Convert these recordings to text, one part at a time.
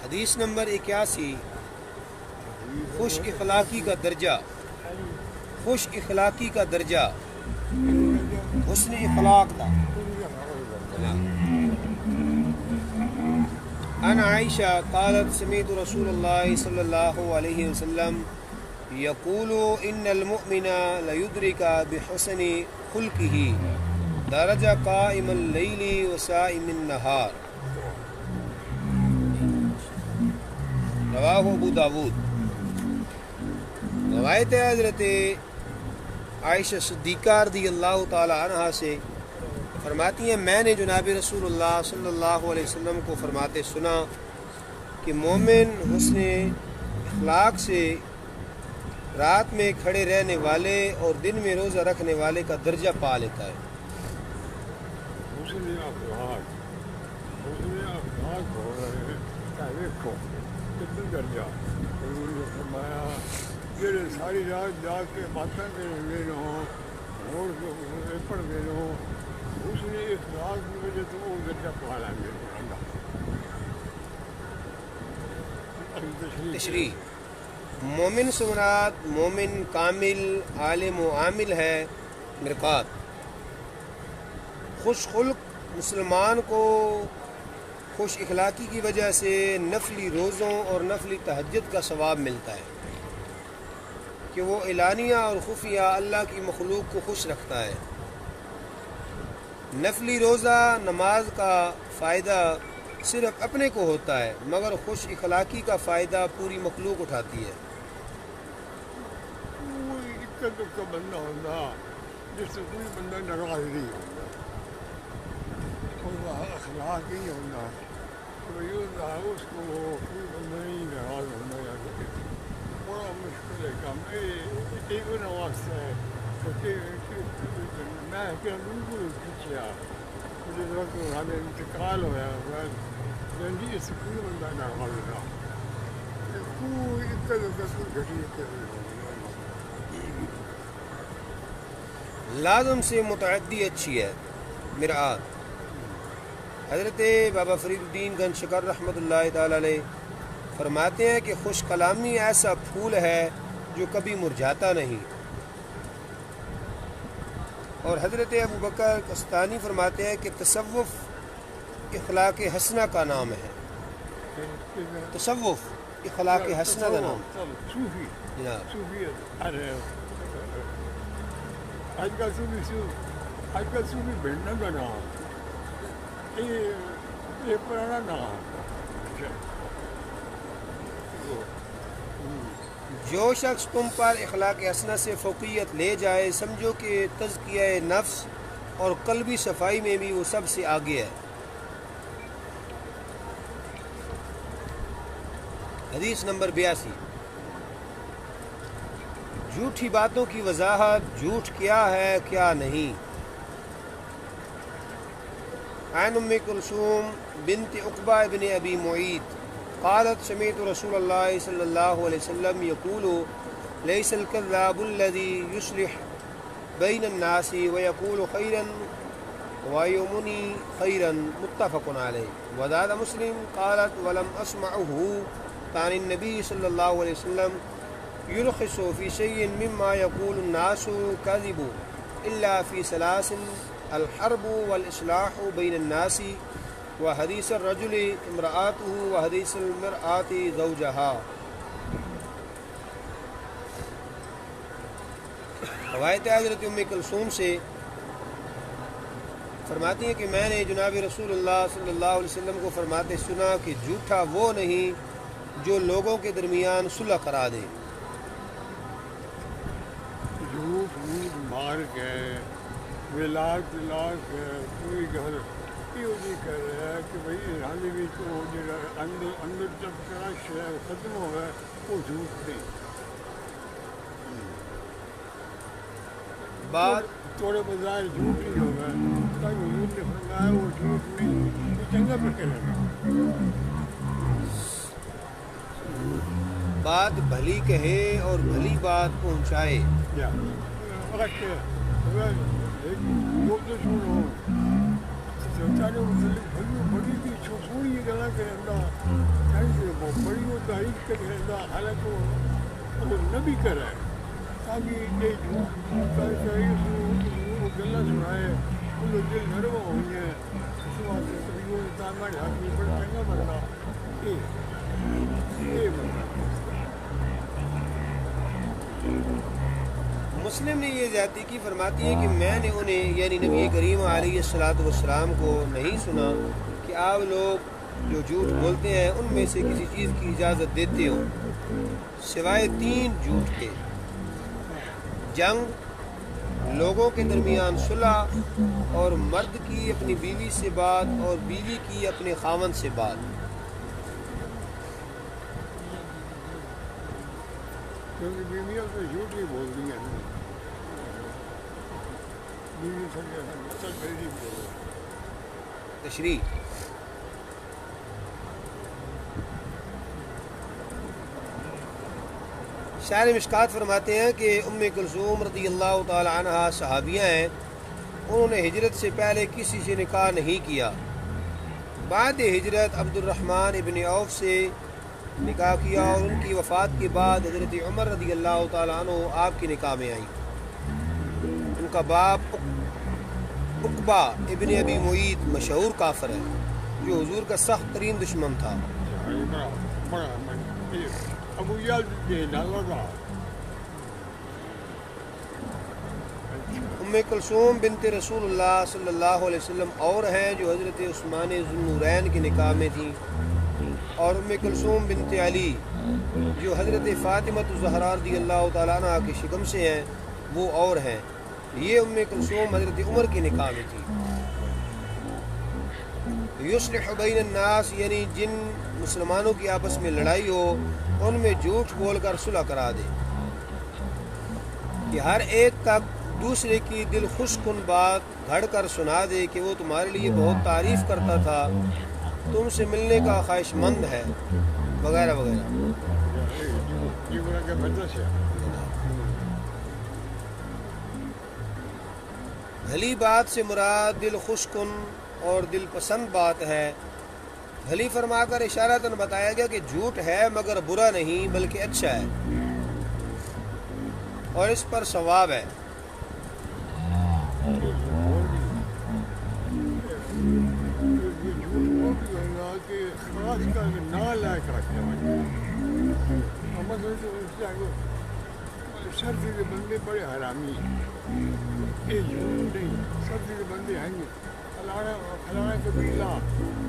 حدیث نمبر 81، خوش اخلاقی کا درجہ، خوش اخلاقی کا درجہ حسن اخلاق تھا۔ عن عائشہ قالت سمعت رسول اللہ صلی اللہ علیہ وسلم یقول ان المؤمن لیدرک بحسن خلقہ درجہ قائم اللیل وصائم النہار، رواہ ابو داود۔ روایت حضرت عائشہ صدیقہ رضی اللہ تعالی عنہا سے فرماتی ہیں میں نے جناب رسول اللہ صلی اللہ علیہ وسلم کو فرماتے سنا کہ مومن حسن اخلاق سے رات میں کھڑے رہنے والے اور دن میں روزہ رکھنے والے کا درجہ پا لیتا ہے۔ حسن اخلاق ہو رہے ہیں، دیکھو کتنا درجہ حضور نے فرمایا جڑے ساری رات جاگ کے باتیں کرتے رہو اور پڑھتے رہو، حسن اخلاق کی وجہ سے وہ درجہ پا لیں گے۔ تشریح: مومن سے مراد مومن کامل عالم و عامل ہے مرقات۔ خوش خلق مسلمان کو خوش اخلاقی کی وجہ سے نفلی روزوں اور نفلی تہجد کا ثواب ملتا ہے کہ وہ اعلانیہ اور خفیہ اللہ کی مخلوق کو خوش رکھتا ہے۔ نفلی روزہ نماز کا فائدہ صرف اپنے کو ہوتا ہے، مگر خوش اخلاقی کا فائدہ پوری مخلوق اٹھاتی ہے۔ کوئی اکا دکا بندہ ہوتا جس سے کوئی بندہ ناراض نہیں ہوتا، وہ اخلاق ہی ہوتا کوئی ہوتا اس کو کوئی بندہ نہیں ناراض ہونا یا بڑا مشکل ہے کام۔ ایک نواز ہے میں بالکل پوچھا جس وقت ہمیں انتقال ہوا جلدی اس کوئی بندہ ناراض رہا، کوئی اکا دکا کوئی گھٹی لازم سے متعدی اچھی ہے مرآت۔ حضرت بابا فرید الدین گنج شکر رحمۃ اللہ تعالی علیہ فرماتے ہیں کہ خوش کلامی ایسا پھول ہے جو کبھی مرجھاتا نہیں، اور حضرت ابو بکر قسطلانی فرماتے ہیں کہ تصوف اخلاق حسنہ کا نام ہے۔ تصوف اخلاق حسنہ کا نام صوفی جناب۔ صوفیت آج کل صوفی بھیڑنا کا نام، یہ پرانا نام۔ جو شخص تم پر اخلاق حسنہ سے فوقیت لے جائے سمجھو کہ تزکیہ نفس اور قلبی صفائی میں بھی وہ سب سے آگے ہے۔ حدیث نمبر 82، جھوٹی باتوں کی وضاحت، جھوٹ کیا ہے کیا نہیں۔ عن ام کلثوم بنت عقبہ بن ابی معیط قالت سمعت رسول اللہ صلی اللہ علیہ وسلم یقول لیس الکذاب الذی یصلح بین الناس ویقول خیرا ویمنی خیرا، متفق علیہ۔ وزاد مسلم قالت ولم اسمعه عن النبی صلی اللہ علیہ وسلم يرخص في شيء مما يقول الناس كذب إلا في ثلاث: الحرب والإصلاح بين الناس وحديث الرجل امرأته وحديث المرأة زوجها۔ روایت حضرت ام کلثوم سے فرماتی ہیں کہ میں نے جناب رسول اللہ صلی اللہ علیہ وسلم کو فرماتے سنا کہ جھوٹا وہ نہیں جو لوگوں کے درمیان صلح کرا دے۔ جھوٹ مار کے ولاک ہے، کوئی گھر یہ نہیں کہہ رہا ہے کہ بھائی حالی بھی تو اندر جب کراش ہے ختم ہو گیا وہ جھوٹ نہیں۔ بات توڑے بظاہر جھوٹ نہیں ہوگا، حضور نے فرمایا وہ جھوٹ نہیں، یہ چنگا پہ کہہ رہا۔ بات بھلی کہے اور بھلی بات پہنچائے۔ سارے بڑی بھی سوچی گلا کرتا بڑی وہ تاریخ کرتا حالانکہ وہ نہ بھی کرے تاکہ یہ گلا سنائے ان دل نرم ہوئی ہیں اس واسطے تقریباً تعمیر حاکمی بڑا چنگا بننا یہ بننا مسلم نے یہ زیادتی کی فرماتی ہے کہ میں نے انہیں یعنی نبی کریم علیہ الصلوۃ والسلام کو نہیں سنا کہ آپ لوگ جو جھوٹ بولتے ہیں ان میں سے کسی چیز کی اجازت دیتے ہو سوائے 3 جھوٹ کے: جنگ، لوگوں کے درمیان صلح، اور مرد کی اپنی بیوی سے بات اور بیوی کی اپنے خاوند سے بات۔ کیونکہ بیویاں تو جھوٹ ہی بولتی ہیں بیوی سب میری بولو تشریح: شاعر مشکات فرماتے ہیں کہ ام کلثوم رضی اللہ تعالی عنہ صحابیہ ہیں، انہوں نے ہجرت سے پہلے کسی سے نکاح نہیں کیا، بعد ہجرت عبد الرحمن ابن عوف سے نکاح کیا اور ان کی وفات کے بعد حضرت عمر رضی اللہ تعالیٰ عنہ آپ کی نکاح میں آئیں۔ ان کا باپ عقبہ ابن ابی معیط مشہور کافر ہے جو حضور کا سخت ترین دشمن تھا۔ ابو جہل کے ڈالا تھا۔ ام کلثوم بنت رسول اللہ صلی اللہ علیہ وسلم اور ہیں جو حضرت عثمان ذو النورین کی نکاح میں تھیں، اور ام کلثوم بنت علی جو حضرت فاطمہ الزہرا رضی اللہ تعالیٰ عنہ کے شکم سے ہیں وہ اور ہیں۔ یہ ام کلثوم حضرت عمر کی نکاح میں تھی۔ یصلح بین الناس یعنی جن مسلمانوں کی آپس میں لڑائی ہو ان میں جھوٹ بول کر صلح کرا دے کہ ہر ایک تک دوسرے کی دل خوش کن بات گھڑ کر سنا دے کہ وہ تمہارے لیے بہت تعریف کرتا تھا، تم سے ملنے کا خواہش مند ہے، وغیرہ وغیرہ۔ بھلی بات سے مراد دل خوش کن اور دل پسند بات ہے۔ بھلی فرما کر اشارتاً بتایا گیا کہ جھوٹ ہے مگر برا نہیں بلکہ اچھا ہے اور اس پر ثواب ہے۔ سردی کے بندے بڑے حرامی ہیں، یہ جھوٹ نہیں، سردی کے بندے ہیں گے فلانا قبیلہ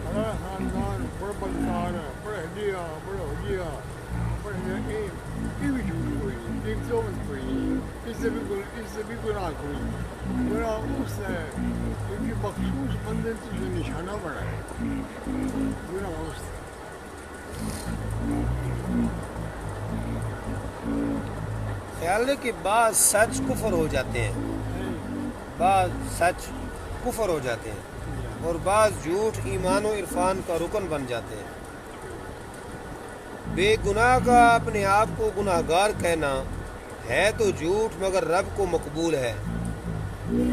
فلانا خاندان بڑا بلدار بڑا ہدیہ بڑا حجیہ بڑا یہ بھی جھوٹ کوئی نہیں، ایک دو مت کوئی نہیں، اس سے بھی گناہ کوئی گناہ اس ہے کیونکہ مخصوص بندے تو جو نشانہ بڑا ہے گناہ اس ہے۔ خیال ہے کہ بعض سچ کفر ہو جاتے ہیں، بعض سچ کفر ہو جاتے ہیں اور بعض جھوٹ ایمان و عرفان کا رکن بن جاتے ہیں۔ بے گناہ کا اپنے آپ کو گناہ گار کہنا ہے تو جھوٹ مگر رب کو مقبول ہے،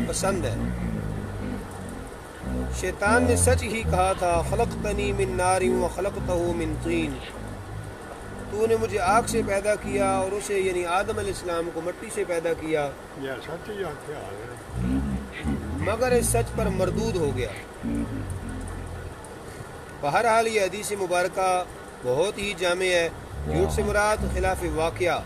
پسند ہے۔ شیطان نے سچ ہی کہا تھا خلقتنی من نار و خلقتہ من طین، تو نے مجھے آگ سے پیدا کیا اور اسے یعنی آدم علیہ السلام کو مٹی سے پیدا کیا، مگر اس سچ پر مردود ہو گیا۔ بہرحال یہ حدیث مبارکہ بہت ہی جامع ہے۔ جھوٹ سے مراد خلاف واقعہ۔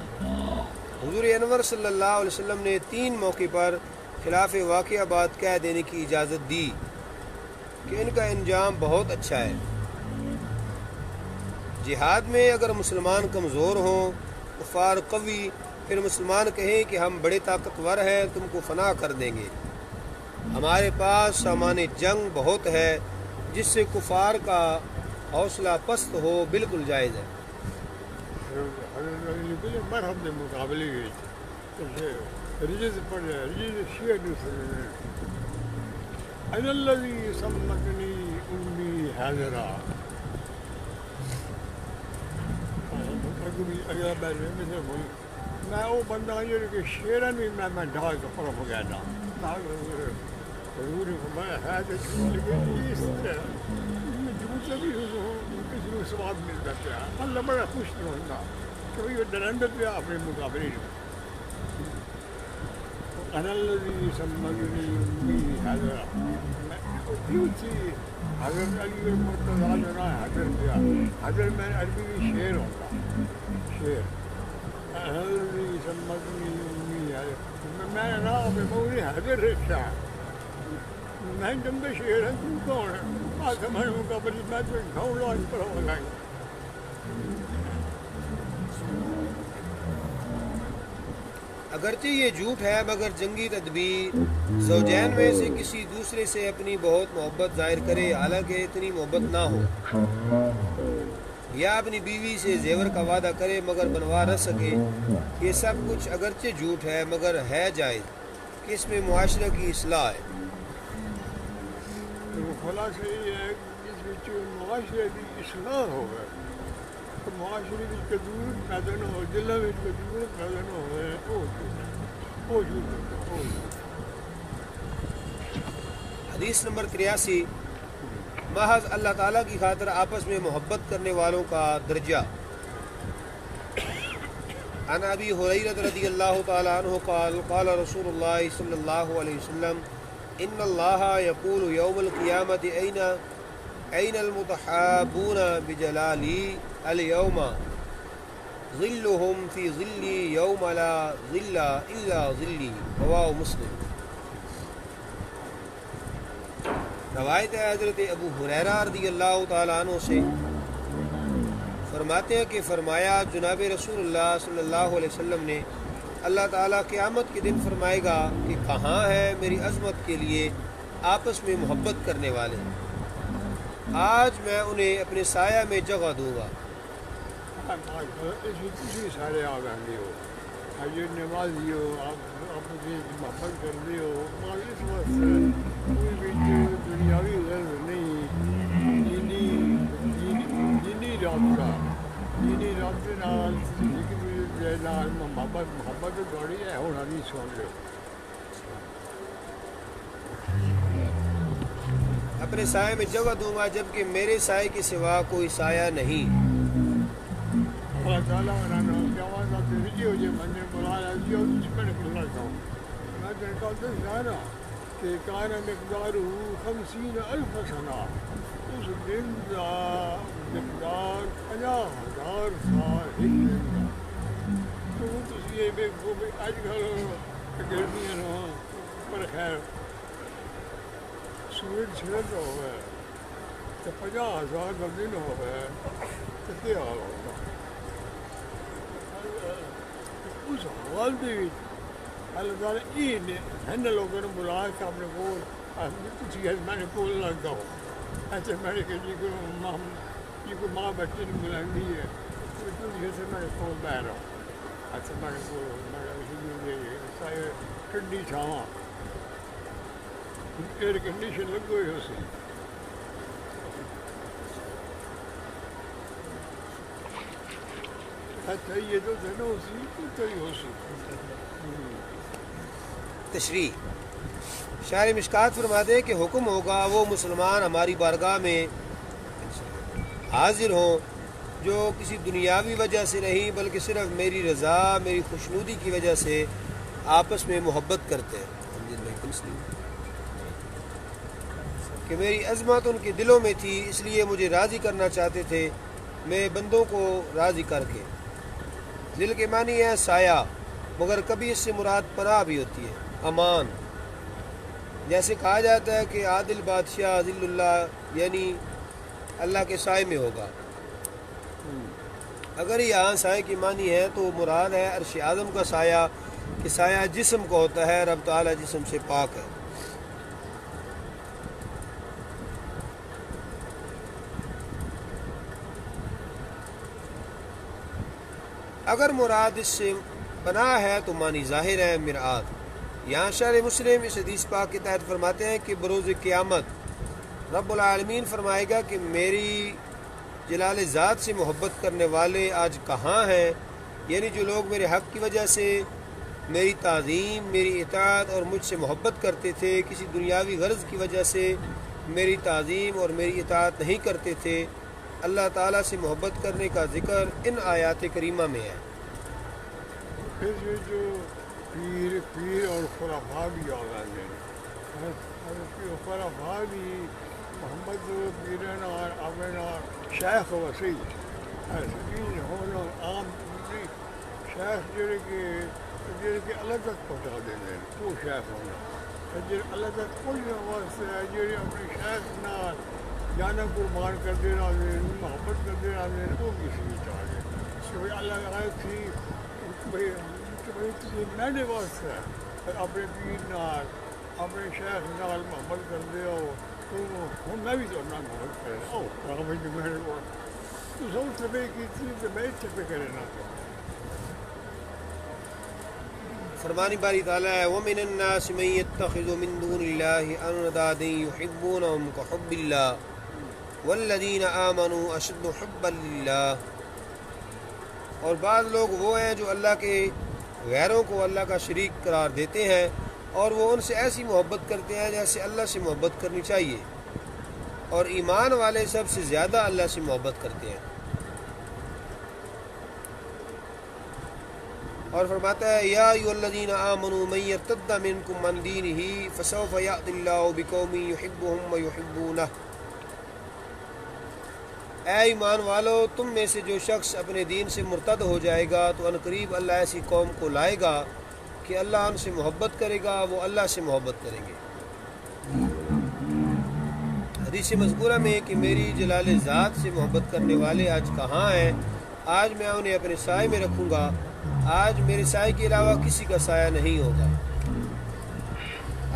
حضور انور صلی اللہ علیہ وسلم نے 3 موقع پر خلاف واقعہ بات کہہ دینے کی اجازت دی کہ ان کا انجام بہت اچھا ہے۔ جہاد میں اگر مسلمان کمزور ہوں، کفار قوی، پھر مسلمان کہیں کہ ہم بڑے طاقتور ہیں، تم کو فنا کر دیں گے، ہمارے پاس سامان جنگ بہت ہے، جس سے کفار کا حوصلہ پست ہو، بالکل جائز ہے۔ مرحب کے مقابلے رجز پڑھ رہا ہے، رجز شیعہ دوسرے ان الذی سمتنی امی حاضرہ، میں وہ بندہ ہوں کہ شیرن بھی میں ڈھال کا فرق ہو گیا تھا، حضور نے فرمایا ہے اس طرح میں جھوٹ لگی ہوں کسی کو ثواب مل جاتا ہے. اللہ بڑا خوش نہیں ہوتا کہ وہ ڈرندت پہ اپنے مقابلے میں. أنا الذي سمعني أمي هذا بيوتي هذا الأجر المرتضى لنا هذا من أربي شير والله شير. أنا الذي سمعني أمي هذا ما أنا بقولي هذا الرشاع ما عندهم بشير أنتم كون ما كمان مقابل ما تكون لا يفرق ولا. اگرچہ یہ جھوٹ ہے مگر جنگی تدبیر زوجین میں سے کسی دوسرے سے اپنی بہت محبت ظاہر کرے حالانکہ اتنی محبت نہ ہو، یا اپنی بیوی سے زیور کا وعدہ کرے مگر بنوا نہ سکے، یہ سب کچھ اگرچہ جھوٹ ہے مگر ہے جائز کہ اس میں معاشرے کی اصلاح ہے. خلاصہ یہ ہے کہ اس میں معاشرے کی اصلاح ہوگا تو معاشرے کی قدور پیدا نہ ہو، دلوں میں قدور پیدا نہ ہو. حدیث نمبر 83 محض اللہ تعالیٰ کی خاطر آپس میں محبت کرنے والوں کا درجہ. عن ابی ہریرہ رضی اللہ تعالی عنہ قال قال رسول اللہ صلی اللہ علیہ وسلم ان اللہ یقول یوم القیامت این المتحابون بجلالی اليوم ظلهم فی ظلی یوم لا ظل الا ظلی. رواہ مسلم. روایت ہے حضرت ابو ہریرہ رضی اللہ تعالیٰ عنہ سے، فرماتے ہیں کہ فرمایا جناب رسول اللہ صلی اللہ علیہ وسلم نے اللہ تعالیٰ قیامت کے دن فرمائے گا کہ کہاں ہے میری عظمت کے لیے آپس میں محبت کرنے والے، آج میں انہیں اپنے سایہ میں جگہ دوں گا. سارے آگاہی ہو حجر نمازی ہو آپ سے محبت کر دی ہو، اس وقت کوئی بھی دنیاوی غرض نہیں، دینی رابطے نال محبت دوڑی ہے ہونا نہیں سن لو. اپنے سائے میں جگہ دوں گا جبکہ میرے سائے کے سوا کوئی سایہ نہیں. اللہ تعالیٰ ہو جائے من نے بلایا میں کہتا کہ کان مقدار 50,000 سنہ، اس دن کا مقدار 50,000 سال ایک دن کا. تو یہ اج کل گرمیاں پر خیر سورج چھڑک ہوا ہے تو 50,000 کا دن ہو گیا تو کیا حال ہوگا. اس حال بھی اللہ تعالیٰ ہن لوگوں نے بلا کے اپنے کول میں نے کول لگتا ہوں ایسے میں نے کہ جی کو ماں بچے نے بلندی ہے جیسے میں نے کول بہ رہا ہوں ایسے میں نے سارے ٹھنڈی چھاواں ایئر کنڈیشن لگ ہوئی ہو سی. اچھا یہ تو دن ہو سی تو ہی ہو سی. تشریح شاعر مشکات فرماتے ہیں کہ حکم ہوگا وہ مسلمان ہماری بارگاہ میں حاضر ہوں جو کسی دنیاوی وجہ سے نہیں بلکہ صرف میری رضا میری خوشنودی کی وجہ سے آپس میں محبت کرتے ہیں، کہ میری عظمت ان کے دلوں میں تھی اس لیے مجھے راضی کرنا چاہتے تھے میں بندوں کو راضی کر کے. دل کے معنی ہے سایہ مگر کبھی اس سے مراد پناہ بھی ہوتی ہے، امان. جیسے کہا جاتا ہے کہ عادل بادشاہ ذل اللہ یعنی اللہ کے سائے میں ہوگا. اگر یہاں سائے کی معنی ہے تو مراد ہے عرش اعظم کا سایہ کہ سایہ جسم کو ہوتا ہے، رب تعالیٰ جسم سے پاک ہے. اگر مراد اس سے پناہ ہے تو معنی ظاہر ہے مرآت. یہاں شرح مسلم اس حدیث پاک کے تحت فرماتے ہیں کہ بروز قیامت رب العالمین فرمائے گا کہ میری جلال ذات سے محبت کرنے والے آج کہاں ہیں، یعنی جو لوگ میرے حق کی وجہ سے میری تعظیم، میری اطاعت اور مجھ سے محبت کرتے تھے، کسی دنیاوی غرض کی وجہ سے میری تعظیم اور میری اطاعت نہیں کرتے تھے۔ اللہ تعالیٰ سے محبت کرنے کا ذکر ان آیات کریمہ میں ہے۔ پھر یہ جو پیر اور خلفاء بھی آ گئے ہیں، خلفاء بھی محمد پیرن اور ابن اور شیخ وسیع حسین ہونا عام نہیں، شیخ جڑے کہ اللہ تک پہنچا دیں گے وہ شیخ ہونا، جی اللہ تک کوئی واسطے ہے جی اپنے شیخ نال جانا قربان کر دینا محبت کر دینا وہ کسی چاہ گئے اللہ آئے تھی میرے واسطے ہے اپنے پیر نال اپنے شیخ نال محبت کر دے تو میں بھی تو محبت کرے میرے کو تو سب چپے کی تھی تو میں چپے کرے نہ فرمانی باری تعالیٰ ہے وَمِنَ النَّاسِ مَن يَتَّخِذُ مِن دُونِ اللَّهِ أَندَادًا يُحِبُّونَهُمْ كَحُبِّ اللَّهِ وَالَّذِينَ آمَنُوا أَشَدُّ حُبًّا لِلَّهِ، اور بعض لوگ وہ ہیں جو اللہ کے غیروں کو اللہ کا شریک قرار دیتے ہیں اور وہ ان سے ایسی محبت کرتے ہیں جیسے اللہ سے محبت کرنی چاہیے، اور ایمان والے سب سے زیادہ اللہ سے محبت کرتے ہیں۔ اور فرماتا ہے یا ایھا الذین آمنوا من یرتد منکم عن دینہ فسوف یأتی اللہ بقوم یحبهم ویحبونہ، اے ایمان والو تم میں سے جو شخص اپنے دین سے مرتد ہو جائے گا تو عنقریب اللہ ایسی قوم کو لائے گا کہ اللہ ان سے محبت کرے گا، وہ اللہ سے محبت کریں گے۔ حدیث مذکورہ میں کہ میری جلال ذات سے محبت کرنے والے آج کہاں ہیں، آج میں انہیں اپنے سائے میں رکھوں گا، آج میرے سائے کے علاوہ کسی کا سایہ نہیں ہوگا۔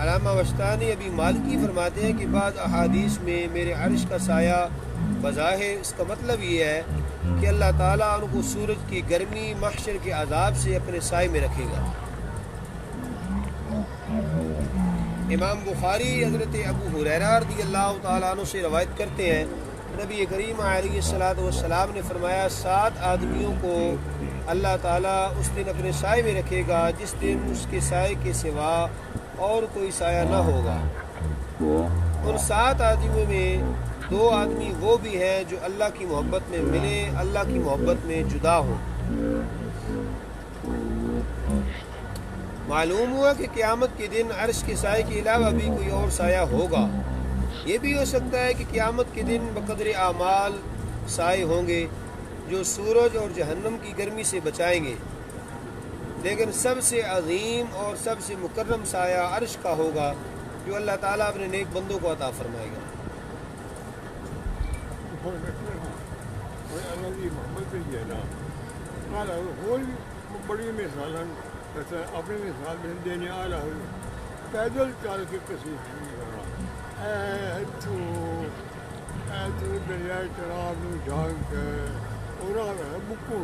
علامہ وشتانی ابی مالکی فرماتے ہیں کہ بعض احادیث میں میرے عرش کا سایہ بظاہر اس کا مطلب یہ ہے کہ اللہ تعالیٰ ان کو سورج کی گرمی محشر کے عذاب سے اپنے سائے میں رکھے گا۔ امام بخاری حضرت ابو ہریرہ رضی اللہ تعالیٰ عنہ سے روایت کرتے ہیں نبی کریم علیہ الصلوۃ والسلام نے فرمایا 7 آدمیوں کو اللہ تعالیٰ اس دن اپنے سائے میں رکھے گا جس دن اس کے سائے کے سوا اور کوئی سایہ نہ ہوگا۔ ان 7 آدمیوں میں 2 آدمی وہ بھی ہیں جو اللہ کی محبت میں ملے، اللہ کی محبت میں جدا ہوں۔ معلوم ہوا کہ قیامت کے دن عرش کے سائے کے علاوہ بھی کوئی اور سایہ ہوگا۔ یہ بھی ہو سکتا ہے کہ قیامت کے دن بقدر اعمال سائے ہوں گے جو سورج اور جہنم کی گرمی سے بچائیں گے، لیکن سب سے عظیم اور سب سے مکرم سایہ عرش کا ہوگا جو اللہ تعالیٰ اپنے نیک بندوں کو عطا فرمائے گا۔ اللہ کی محبت ہی ہے نا، اور بڑی مثال اپنی مثال میں دینے آ رہا ہے، پیدل چل کے کسی اے تو دریائے چناب میں جھانک کے اور بکو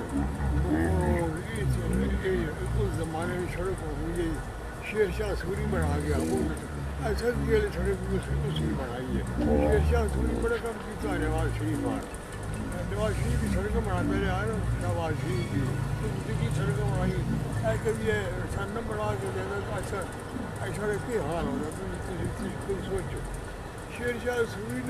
اس زمانے میں سڑک ہوئی شیر شاہ سوری بنا گیا، وہ ایسا یہ سڑک بھی اس کی بنائی ہے۔ شیر شاہ سوری بڑا کم کیتا نواز شریف نواز شریف کی سڑکیں بناتے رہے ہیں، نواز شریف کی سڑکیں بنائی کبھی یہ سن بنا کے دینا تو ایسا ایسا کی حال ہونا تم سوچو۔ شیر شاہ سوری